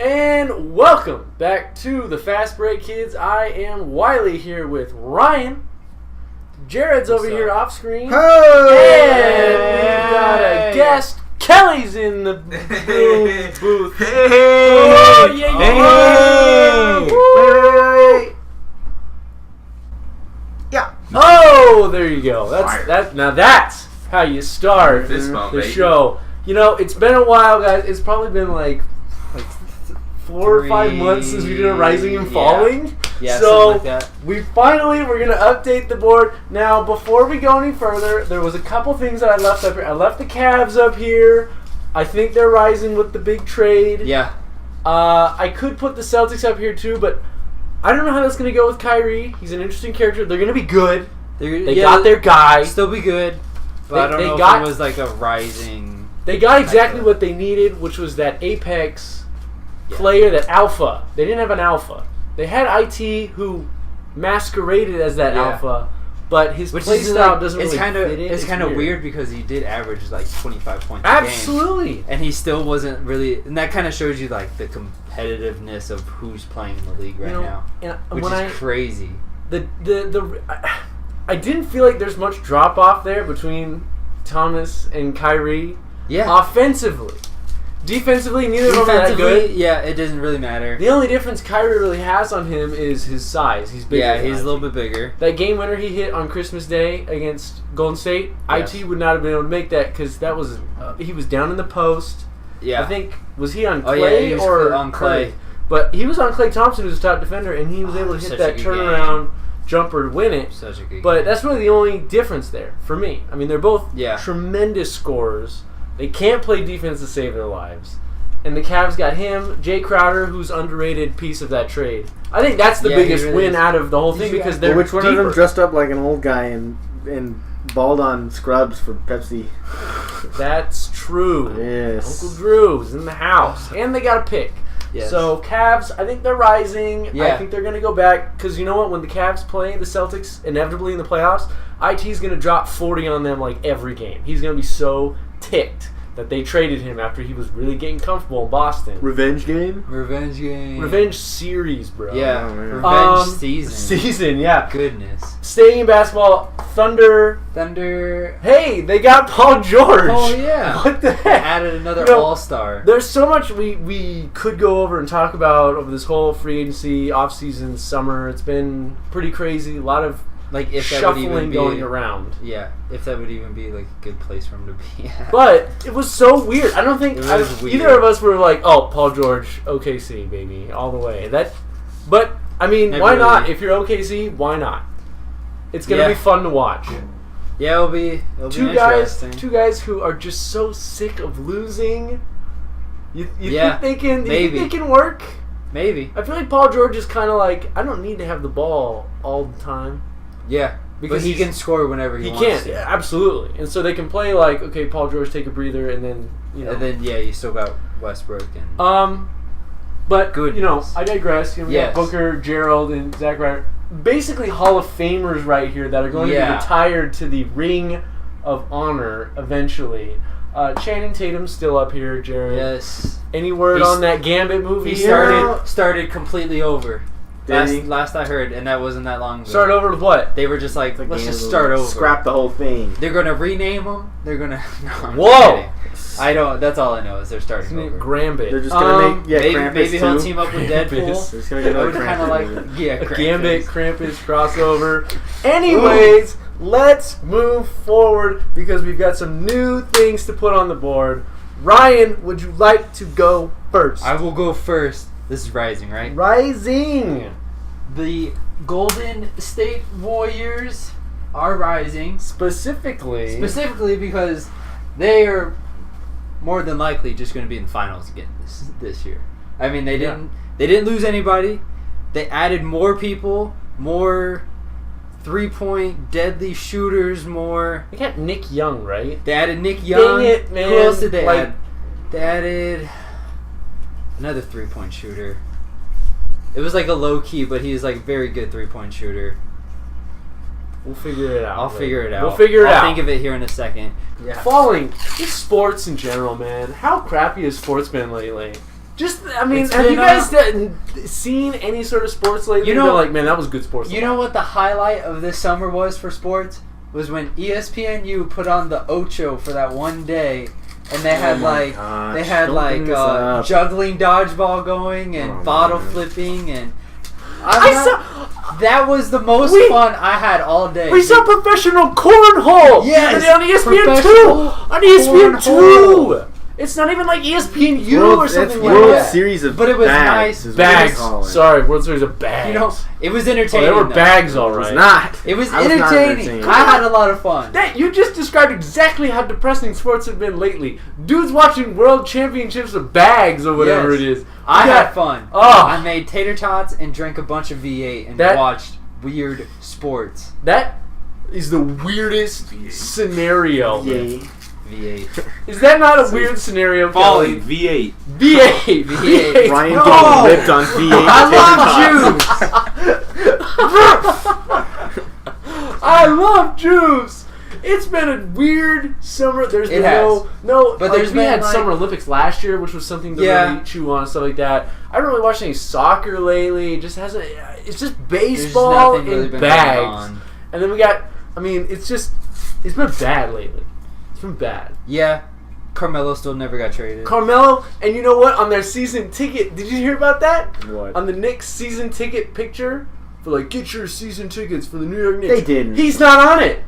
And welcome back to the Fast Break Kids. I am Wiley here with Ryan. Jared's over here off screen. Hey! And we've got a guest. Kelly's in the booth. Hey! Oh, yeah, Hey! Woo! Yeah. Oh, there you go. Now that's how you start Fist bump, the baby. show. You know, it's been a while, guys. It's probably been like 4 or 5 months since we did a Rising and Falling. Yeah, so something like that. we're gonna update the board. Now, before we go any further, there was a couple things that I left up here. I left the Cavs up here. I think they're rising with the big trade. Yeah. I could put the Celtics up here too, but I don't know how that's gonna go with Kyrie. He's an interesting character. They're gonna be good. They got their guy. Still be good, but I don't know if it was like a rising. They got exactly what they needed, which was that apex player, that alpha. They didn't have an alpha. They had IT who masqueraded as that alpha, but his play style doesn't really fit in. It's kind of weird because he did average like 25 points Absolutely. a game. And he still wasn't really... And that kind of shows you like the competitiveness of who's playing in the league right now, which is crazy. I didn't feel like there's much drop-off there between Thomas and Kyrie. Yeah. Offensively. Defensively, neither of them are that good. Yeah, it doesn't really matter. The only difference Kyrie really has on him is his size. He's bigger. Yeah, he's a little bit bigger. That game winner he hit on Christmas Day against Golden State, Yes. IT would not have been able to make that because that was he was down in the post. Yeah. I think was he on Clay yeah, he was or on Clay? Curry? But he was on Clay Thompson, who's a top defender, and he was able to hit such that a good turnaround jumper to win it. Such a good But game. that's really the only difference there for me. I mean, they're both Yeah. tremendous scorers. They can't play defense to save their lives. And the Cavs got him, Jay Crowder, who's underrated piece of that trade. I think that's the biggest really win is. out of the whole thing because they're Which one of them deeper. dressed up like an old guy and balled on scrubs for Pepsi? That's true. Yes. Uncle Drew's in the house. And they got a pick. Yes. So, Cavs, I think they're rising. Yeah. I think they're going to go back. Because you know what? When the Cavs play the Celtics, inevitably in the playoffs, IT's going to drop 40 on them like every game. He's going to be so ticked that they traded him after he was really getting comfortable in Boston. Revenge game? Revenge game. Revenge series, bro. Yeah. Oh, man. Revenge season. Season, yeah. Goodness. Staying in basketball, Thunder. Hey, they got Paul George. Oh, yeah. What the They heck? added another all-star. There's so much we could go over and talk about over this whole free agency, off-season, summer. It's been pretty crazy. A lot of Like if that would even shuffling be going around. Yeah, if that would even be like a good place for him to be at. But it was so weird. I don't think It was weird. either of us were like, "Oh, Paul George, OKC, baby, all the way." But I mean, Never why not? really. If you're OKC, why not? It's gonna Yeah. be fun to watch. Yeah, it'll be Two interesting. guys who are just so sick of losing. You Yeah, think they can? You maybe. think they can work? Maybe. I feel like Paul George is kind of like, I don't need to have the ball all the time. Yeah, Because but he can score whenever he wants can, to. yeah, absolutely. And so they can play like, okay, Paul George, take a breather, and then And then you still got Westbrook and But Goodness. I digress. We Yes. got Booker, Gerald, and Zach Ryder, basically Hall of Famers right here that are going to be retired to the Ring of Honor eventually. Channing Tatum's still up here, Jared. yes, Any word on that Gambit movie? he started completely over. Did he? Last I heard, and that wasn't that long ago. Start over with what? They were just like, Like let's just Gambit start movie. over. Scrap the whole thing. They're gonna rename him. They're gonna. No, I'm Whoa! kidding. I don't. That's all I know is they're starting over. Grambit. They're just gonna make Krampus maybe he'll too. team up with Krampus. Deadpool. They're just gonna get I another would kind of Krampus like, movie. yeah, Gambit, Krampus. Krampus crossover. Anyways, let's move forward because we've got some new things to put on the board. Ryan, would you like to go first? I will go first. This is Rising, right? Rising. The Golden State Warriors are rising. Specifically Specifically because they are more than likely just going to be in the finals again this year. I mean, they didn't lose anybody. They added more people, more 3-point deadly shooters, more. They got Nick Young, right? They added Nick Young. Dang it, man. Who else did they add? They added another 3-point shooter. It was like a low key, but he's like very good 3-point shooter. We'll figure it out. I'll figure it out. We'll figure it out. I'll think of it here in a second. Yeah. Falling. Just sports in general, man. How crappy has sports been lately? Have you guys seen any sort of sports lately? You know, like, man, that was good sports. You know what the highlight of this summer was for sports? Was when ESPNU put on the Ocho for that one day, and they had juggling dodgeball going and bottle flipping and. That was the most fun I had all day. We saw professional cornhole. Yes, on ESPN2. On ESPN2. It's not even like ESPNU or something like World that. Series of but it was bags. nice. Bags. Sorry, World Series of bags. You know, it was entertaining. They were bags, all right. It was not. It was entertaining. I had a lot of fun. You just described exactly how depressing sports have been lately. Dudes watching World Championships of bags or whatever it is. I had fun. Oh. I made tater tots and drank a bunch of V8 and watched weird sports. That is the weirdest scenario. V8. Is that not a weird scenario, Falling Kelly? V8. V8. Ryan getting ripped on V8. I love juice. It's been a weird summer. There's been we had Summer Olympics last year, which was something to really chew on and stuff like that. I haven't really watched any soccer lately. It just hasn't. It's just baseball and bags. And then we got. I mean, it's been bad lately. It's been bad. Yeah. Carmelo still never got traded. Carmelo, and you know what? On their season ticket, did you hear about that? What? On the Knicks season ticket picture, for like, get your season tickets for the New York Knicks. They didn't. He's not on it.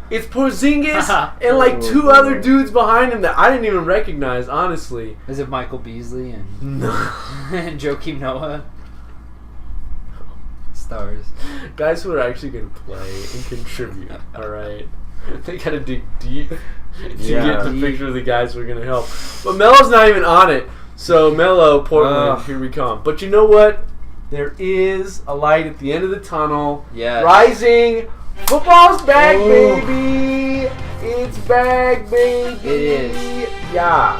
It's Porzingis and like two other dudes behind him that I didn't even recognize, honestly. Is it Michael Beasley and and Joakim Noah? Stars. Guys who are actually going to play and contribute, alright? They gotta dig deep to get the picture of the guys who are gonna help. But Melo's not even on it. So Melo, Portland, here we come. But you know what? There is a light at the end of the tunnel. Yes. Rising. Football's back, baby. It's back, baby. It is. Yeah.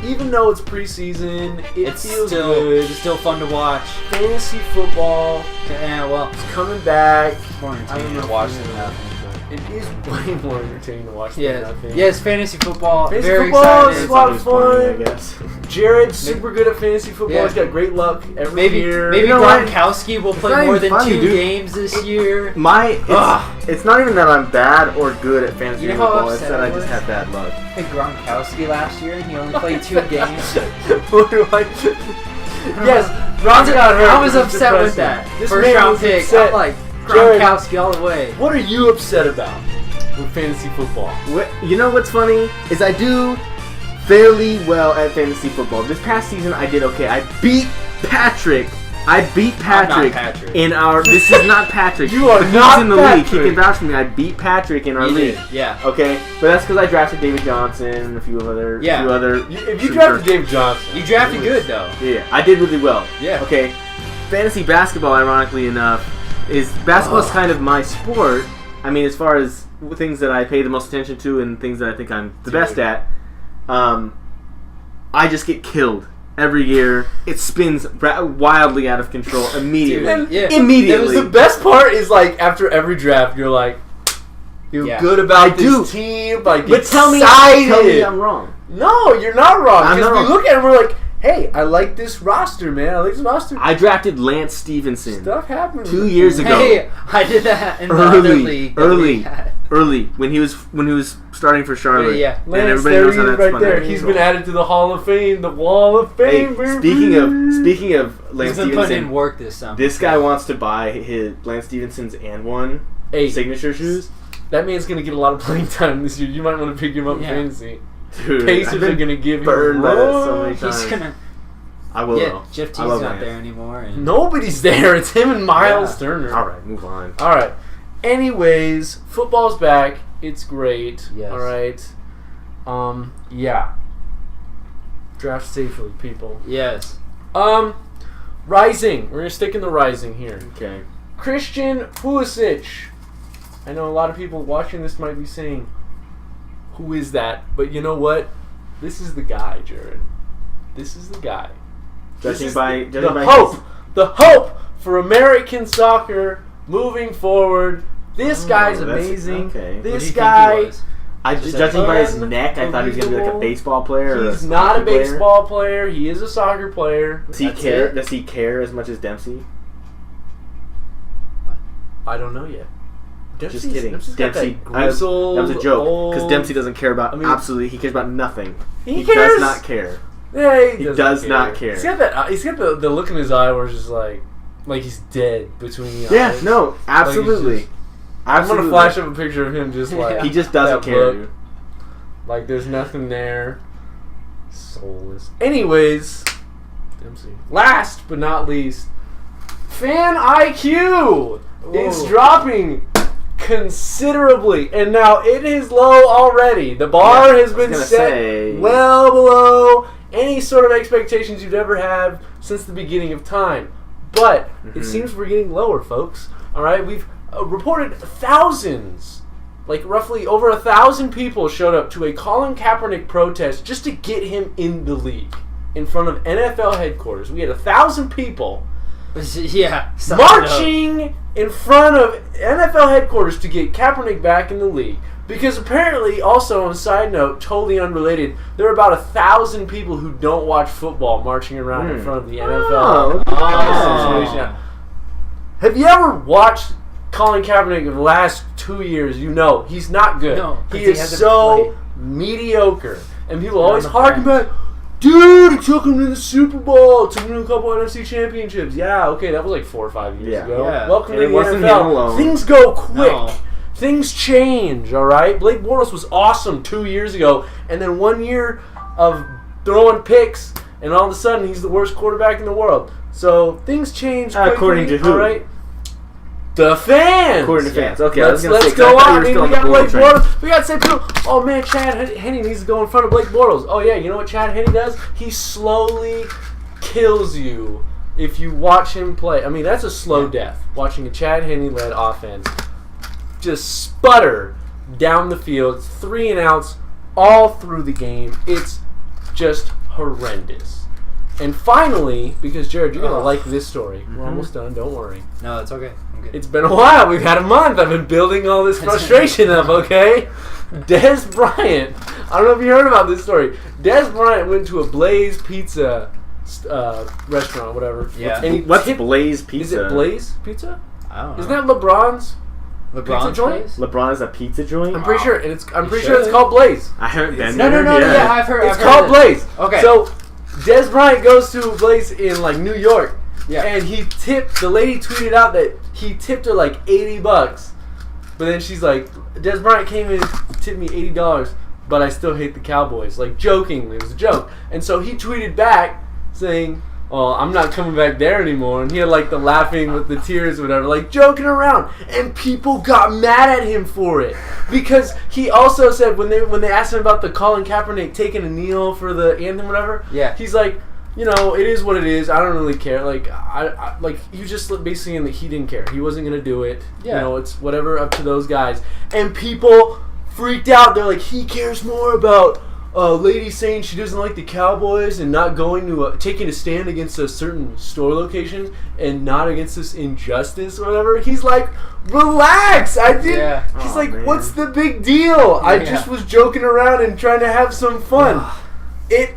Even though it's preseason, it feels good. It's still fun to watch. Fantasy football. Yeah, well, it's coming back. It's more entertaining to watch than nothing. It is way more entertaining to watch than nothing. Yes, fantasy football. Fantasy very football excited. is a lot of fun. I guess. Jared's super good at fantasy football. He's got great luck every year. Maybe Gronkowski will play more than 2 games this year. It's not even that I'm bad or good at fantasy football. It's that I just have bad luck. I played Gronkowski last year and he only played 2 games. Yes, Ron's got hurt. I was upset with that. First round pick. I'm like, Gronkowski all the way. What are you upset about with fantasy football? You know what's funny is I do fairly well at fantasy football. This past season I did okay. I beat Patrick. I'm not Patrick. In our. This is not Patrick. You are He's not in the Patrick. league. He can vouch for me. I beat Patrick in our league. Yeah. Okay, but that's because I drafted David Johnson and a few other. If you drafted David Johnson, you drafted good though. Yeah, I did really well. Yeah. Okay, fantasy basketball, ironically enough, is kind of my sport. I mean, as far as things that I pay the most attention to and things that I think I'm the best at, I just get killed every year. It spins wildly out of control immediately. Immediately. The best part is like after every draft, you're like, you're good about this team. Like, but tell me I'm wrong. No, you're not wrong. Because we look at it, we're like, hey, I like this roster, man. I drafted Lance Stevenson. Stuff happened 2 years ago. Hey, I did that in the other league. Early when he was starting for Charlotte. Yeah. Lance, and everybody knows how that's right there. He's been added to the Hall of Fame. The Wall of Fame. Hey, speaking of Lance Stevenson, putting in work this summer. This guy wants to buy his Lance Stevenson's and one signature shoes. That man's gonna get a lot of playing time this year. You might want to pick him up in fantasy. Dude, Pacers are gonna give burned by that so many He's times. gonna. I will. Yeah, Jeff T's not there anymore. And nobody's there. It's him and Miles Turner. All right, move on. All right. Anyways, football's back. It's great. Yes. All right. Yeah. Draft safely, people. Yes. Rising. We're gonna stick in the rising here. Okay. Christian Pulisic. I know a lot of people watching this might be saying, "Who is that?" But you know what? This is the guy, Jared. This is the guy. Judging by The hope for American soccer moving forward. This guy's amazing. Okay. This guy. Judging by his neck, I thought he was going to be like a baseball player. He's not a baseball player. He is a soccer player. Does he care? Does he care as much as Dempsey? I don't know yet. Just kidding. Dempsey. That was a joke because Dempsey doesn't care about absolutely. He cares about nothing. He does not care. Yeah, he does not care. He's got that. He's got the look in his eye where it's just like he's dead between the eyes. Yeah, no, absolutely. I'm gonna flash up a picture of him just like he just doesn't care. Dude. Like there's nothing there. Soulless. Anyways, Dempsey. Last but not least, fan IQ is dropping considerably, and now it is low already. The bar has been set well below any sort of expectations you'd ever have since the beginning of time. But it seems we're getting lower, folks. All right, we've reported thousands, like roughly over 1,000 people showed up to a Colin Kaepernick protest just to get him in the league in front of NFL headquarters. We had 1,000 people marching in front of NFL headquarters to get Kaepernick back in the league. Because apparently, also on a side note, totally unrelated, there are about 1,000 people who don't watch football marching around in front of the NFL situation. Have you ever watched Colin Kaepernick in the last 2 years? You know he's not good. No, he is so mediocre, and people always harken back. Dude, it took him to the Super Bowl. It took him to a couple NFC championships. Yeah, okay, that was like 4 or 5 years ago. Yeah. Welcome to the NFL. Things go quick. No. Things change, all right? Blake Bortles was awesome 2 years ago, and then 1 year of throwing picks, and all of a sudden he's the worst quarterback in the world. So things change quickly, according to who? All right? The fans. According to fans. Okay, let's go on. I mean, we got Blake Bortles. We got to say, oh man, Chad Henne needs to go in front of Blake Bortles. Oh yeah, you know what Chad Henne does? He slowly kills you if you watch him play. I mean, that's a slow death. Watching a Chad Henne-led offense just sputter down the field, 3 and outs all through the game. It's just horrendous. And finally, because Jared, you're going to like this story. We're almost done, don't worry. No, it's okay. I'm good. It's been a while. We've had a month. I've been building all this frustration up, okay? Des Bryant. I don't know if you heard about this story. Des Bryant went to a Blaze Pizza restaurant, whatever. Yeah. And what's Blaze Pizza? Is it Blaze Pizza? I don't know. Isn't that LeBron's pizza joint? LeBron is a pizza joint? I'm pretty sure. And I'm pretty sure it's called Blaze. I haven't been there. No, yeah, I've heard. It's called Blaze. Okay. So Des Bryant goes to Blaze in like New York. Yeah. And he tipped, the lady tweeted out that he tipped her like $80. But then she's like, Des Bryant came in and tipped me $80, but I still hate the Cowboys. Like jokingly, it was a joke. And so he tweeted back saying, oh, I'm not coming back there anymore. And he had like the laughing with the tears or whatever, like joking around. And people got mad at him for it. Because he also said when they asked him about the Colin Kaepernick taking a kneel for the anthem or whatever, he's like, you know, it is what it is. I don't really care. Like, I like he was just basically saying that he didn't care. He wasn't gonna do it. Yeah. You know, it's whatever up to those guys. And people freaked out. They're like, he cares more about a lady saying she doesn't like the Cowboys and not going to taking a stand against a certain store location and not against this injustice or whatever. He's like, relax. I did. Yeah. He's like, man, what's the big deal? I just was joking around and trying to have some fun. It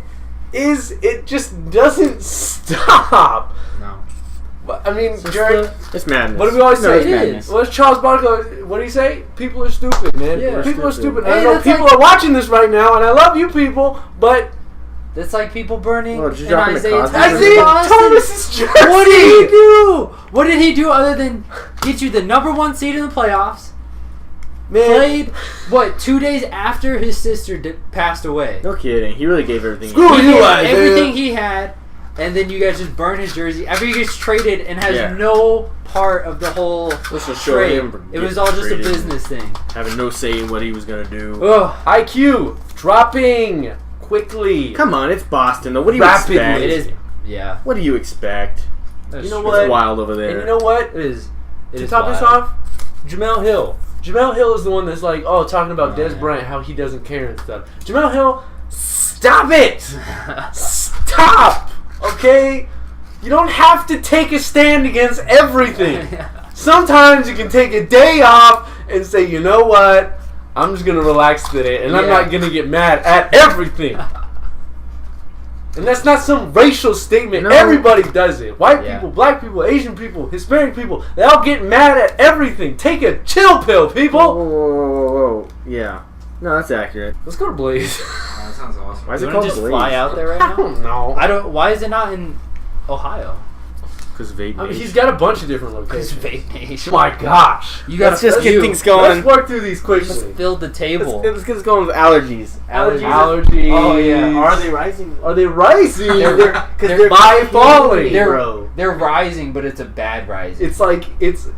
just doesn't stop. No. I mean, Jared, it's madness. What do we always say? It is. What's Charles Barkley? What do you say? People are stupid, man. Yeah, people are stupid. I know people are watching this right now, and I love you people, but it's like people burning Isaiah Thomas's jersey. What did he do? What did he do other than get you the #1 seed in the playoffs? Man. Played 2 days after his sister passed away. No kidding. He really gave everything. Screw you, everything he had, and then you guys just burn his jersey after he gets traded and has no part of the whole trade. It was all just a business thing. Having no say in what he was gonna do. IQ dropping quickly. Come on, it's Boston though. What do you Rapidly. expect? It is. Yeah. What do you expect? That's You know true. what? It's wild over there. And you know what? It is. It To is top this wild. off, Jamel Hill. Jamel Hill is the one that's like, talking about Oh, Des yeah. Bryant, how he doesn't care and stuff. Jamel Hill, stop it! Stop! Okay? You don't have to take a stand against everything. Sometimes you can take a day off and say, you know what? I'm just going to relax today, and I'm Yeah. not going to get mad at everything. And that's not some racial statement. No. Everybody does it. White Yeah. people, black people, Asian people, Hispanic people. They all get mad at everything. Take a chill pill, Whoa, people. whoa, whoa, whoa, whoa. Yeah. No, that's accurate. Let's go to Blaze. Oh, that sounds awesome. Why is You it want called to just Blaze? fly out there right I now? don't know. I don't. Why is it not in Ohio? Because vape. I mean, he's got a bunch of different It's locations. vape nation. My gosh. You gotta Let's just get you. things going. Let's work through these quickly. Just fill the table. Let's get this going with allergies. Allergies. Oh, yeah. Are they rising? Are they rising? They're- They're by falling. They're rising, but it's a bad rising. It's like it's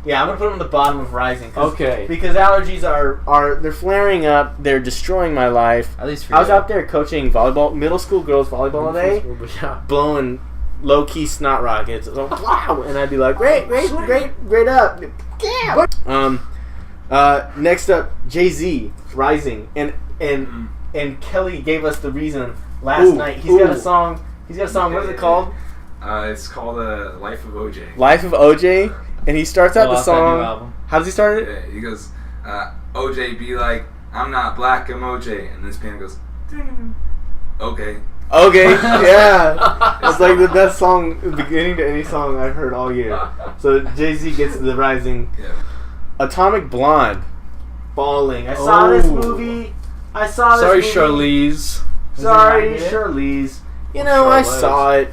Yeah, I'm gonna put them on the bottom of rising. okay. Because allergies are they're flaring up. They're destroying my life. At least for I was you. out there coaching volleyball, middle school girls volleyball today, Yeah. blowing low key snot rockets. It was like, wow, and I'd be like, great up. Yeah. Next up, Jay-Z, Rising, and Kelly gave us the reason last night. He's got a song. What is it called? It's called Life of OJ. Life of OJ, and he starts out the Off that new song. album. How does he start it? Yeah, he goes, OJ be like, I'm not black, I'm OJ. And this piano goes, ding. Okay. Okay, yeah. It's like the best song, beginning to any song I've heard all year. So Jay-Z gets the Rising. Yeah. Atomic Blonde, Falling. I saw this Oh. movie. Sorry, Sorry, Charlize. Sorry, Is it not Charlize. You know, I Charlize. saw it.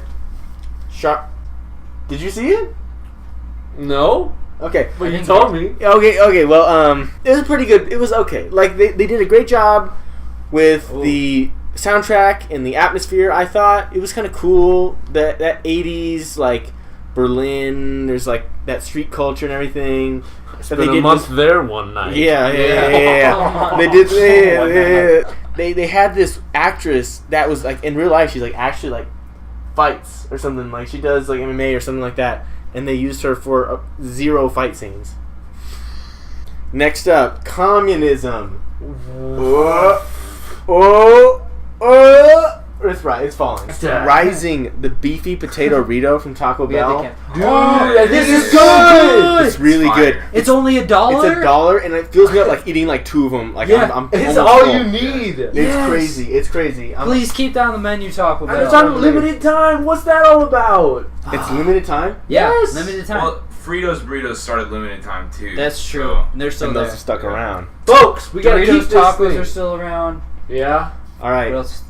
Did you see it? No, Okay. but you think told me. Okay, well, it was pretty good. It was okay. Like, they did a great job with Ooh. the soundtrack and the atmosphere. I thought it was kind of cool. That 80s, like, Berlin, there's, like, that street culture and everything. Spent a month there one night. Yeah. They did. They had this actress that was like in real life. She's like actually like fights or something. Like she does like MMA or something like that. And they used her for 0 fight scenes. Next up, communism. It's right. It's falling. Yeah. Rising, the beefy potato Rito from Taco We had Bell. the Dude, Oh, this is is good. It's really Fire. good. It's only $1. It's $1, and it fills me up like eating like 2 of them. Like Yeah, I'm it's almost all full. you need. It's Yes. crazy. It's crazy. Please keep down the menu, Taco Bell. And it's on limited time. What's that all about? It's limited time. Yeah, Yes. limited time. Well, Fritos Burritos started limited time too. That's true. So, And they're still And there. those are stuck around. Folks, we gotta keep Doritos this tacos thing. are still around. Yeah. All right. What else?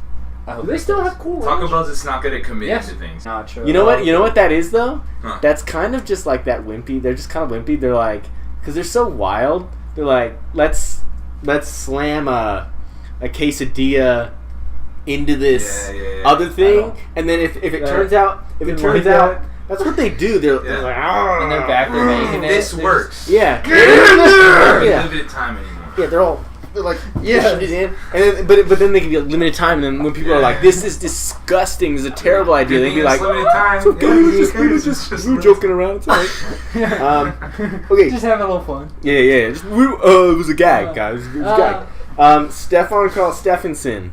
I hope Do they still have cool Taco ranch? Bell's just not good at committing Yes. to things. Not true. You know what? You know what that is though. Huh. That's kind of just like that wimpy. They're just kind of wimpy. They're like, because they're so wild. They're like, let's slam a quesadilla into this Yeah. other thing, Oh. and then if it Yeah. turns out Didn't like that's what they do. They're Yeah. like, "Ah." In their back, they're making it. This They're works. Yeah. Yeah. Limited time anymore. Yeah, they're like Yes. pushing it in, and then, but then they can be like limited time, and then when people are like, "This is disgusting. This is a terrible idea," they'd be like, limited time. "It's okay. We were joking around. It's alright." Okay. Just having a little fun. Yeah. It was a gag, guys. It was a gag. Stefan Carl Stephenson,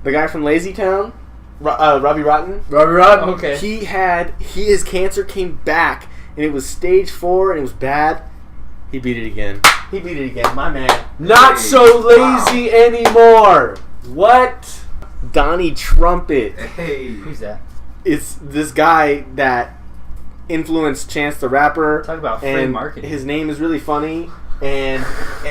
the guy from Lazy Town, Robbie Rotten. Robbie Rotten. Okay. His cancer came back, and it was stage 4, and it was bad. He beat it again. My man. Not so lazy anymore. What? Donnie Trumpet. Hey. Who's that? It's this guy that influenced Chance the Rapper. Talk about free and marketing. his name is really funny, and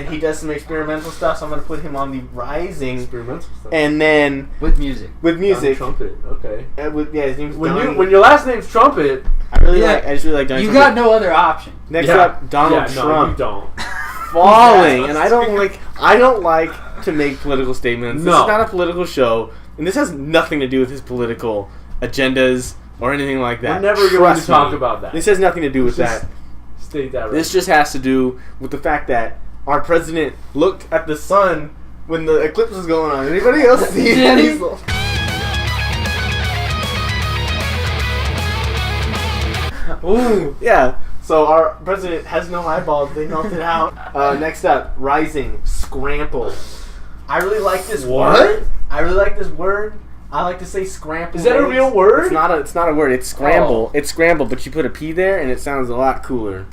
he does some experimental stuff. So I'm gonna put him on the Rising, Experimental stuff. and then With music. with music. Trumpet. Okay. His name's When Donnie. when your last name's Trumpet, I Yeah. just really like Donnie. You Trumpet. got no other option. Next yeah. up, Donald yeah, Trump No, you don't. falling, and I don't like to make political statements. This No. is not a political show, and this has nothing to do with his political agendas or anything like that. We're never going to Trust talk me. about that. This has nothing to do with Just that. State that right. This just has to do with the fact that our president looked at the sun when the eclipse was going on. Anybody else see Yeah. these? Ooh. Yeah. So our president has no eyeballs. They melted out. Next up, Rising Scramble. I really like this word. I really like this word. I like to say scramble. Is that a real word? It's not a word. It's scramble. Oh. It's scramble, but you put a P there, and it sounds a lot cooler.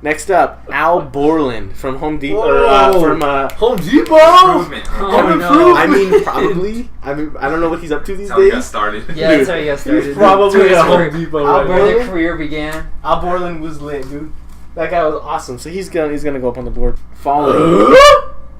Next up, Al Borland from Home Depot. Home Depot. Improvement. Oh, no. I mean, probably. I don't know what he's up to these That's how he got days. started. Yeah, that's how you got started. Probably That's a where Home Depot. Al where Borland? their career began. Al Borland was lit, dude. That guy was awesome. So he's gonna go up on the board. Falling.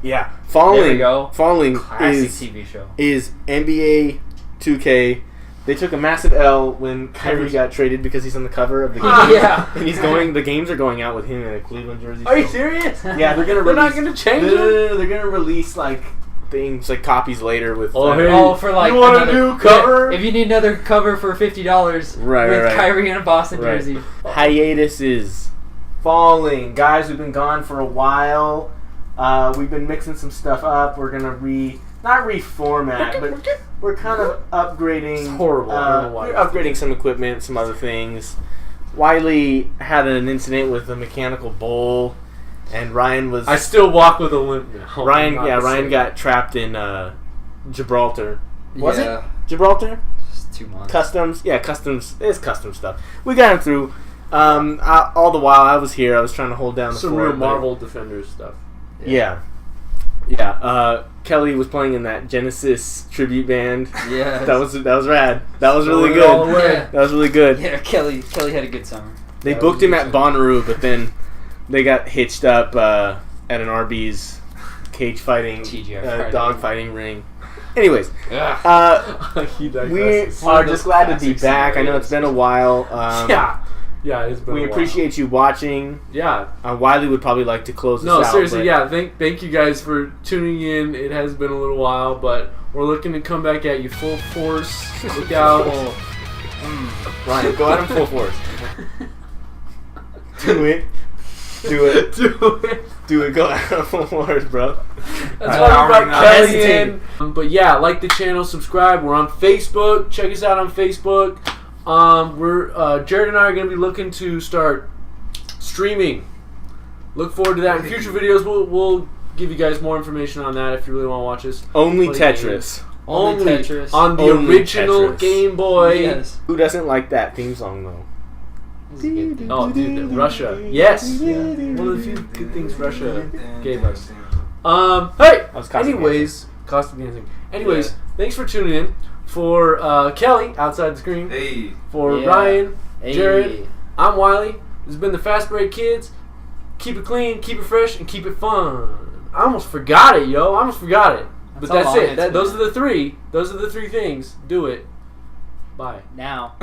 Yeah, Falling. There we go. Falling Classic TV show. is NBA 2K. They took a massive L when Kyrie got traded because he's on the cover of the game. Yeah. And he's going. The games are going out with him in a Cleveland jersey. Are you so- serious? Yeah, they're gonna. They're not release- gonna change No, it. no, no, they're gonna release like things like copies later with. Oh, hey. Oh, for like You want a another- new cover? Yeah, if you need another cover for $50, Right, with right. Kyrie in a Boston Right. jersey. Hiatus is falling, guys. We've been gone for a while. We've been mixing some stuff up. We're gonna not reformat, but we're kind of upgrading. It's horrible. I don't know why. We're upgrading some equipment, some other things. Wiley had an incident with a mechanical bull, and Ryan was. I still walk with a limp now. Ryan, Not yeah, the Ryan same. got trapped in Gibraltar. Was Yeah. it Gibraltar? Just 2 months. Customs, yeah, customs. It's custom stuff. We got him through. All the while I was here, I was trying to hold down the some fort, real but- Marvel Defenders stuff. Yeah. Kelly was playing in that Genesis tribute band. Yeah. That was rad. That was really Throwing it all good. away. Yeah. That was really good. Yeah, Kelly had a good summer. They That booked was him good at Bonnaroo, but then they got hitched up at an Arby's cage fighting, TGI Friday. dog fighting ring. Anyways, Ugh. He we digresses. are just glad to be classic back. I know it's been a while. Yeah, it's been We a while. appreciate you watching. Yeah. Wiley would probably like to close this No, out. seriously, but- yeah. Thank you guys for tuning in. It has been a little while, but we're looking to come back at you full force. Look out. Ryan, go at him full force. Do it. Do it. Do it. Do it. Go at him full force, bro. That's Alright. why we brought Not Kelly hesitating. in. But yeah, like the channel, subscribe. We're on Facebook. Check us out on Facebook. We're Jared and I are going to be looking to start streaming. Look forward to that in future videos. We'll give you guys more information on that if you really want to watch us. Only Play Tetris. Only Tetris. on the Only original Tetris. Game Boy. Yes. Who doesn't like that theme song though? Oh, dude, Russia. Yes. One of the few good things Russia gave us. Hey. was costume Anyways, costume dancing. Anyways, Yeah. thanks for tuning in. For Kelly outside the screen. Hey. For Yeah. Ryan, Hey. Jared, I'm Wiley. This has been the Fast Break Kids. Keep it clean, keep it fresh, and keep it fun. I almost forgot it, yo. I almost forgot it. But That's that's how long it. it's Those been. are the three. Those are the three things. Do it. Bye. Now.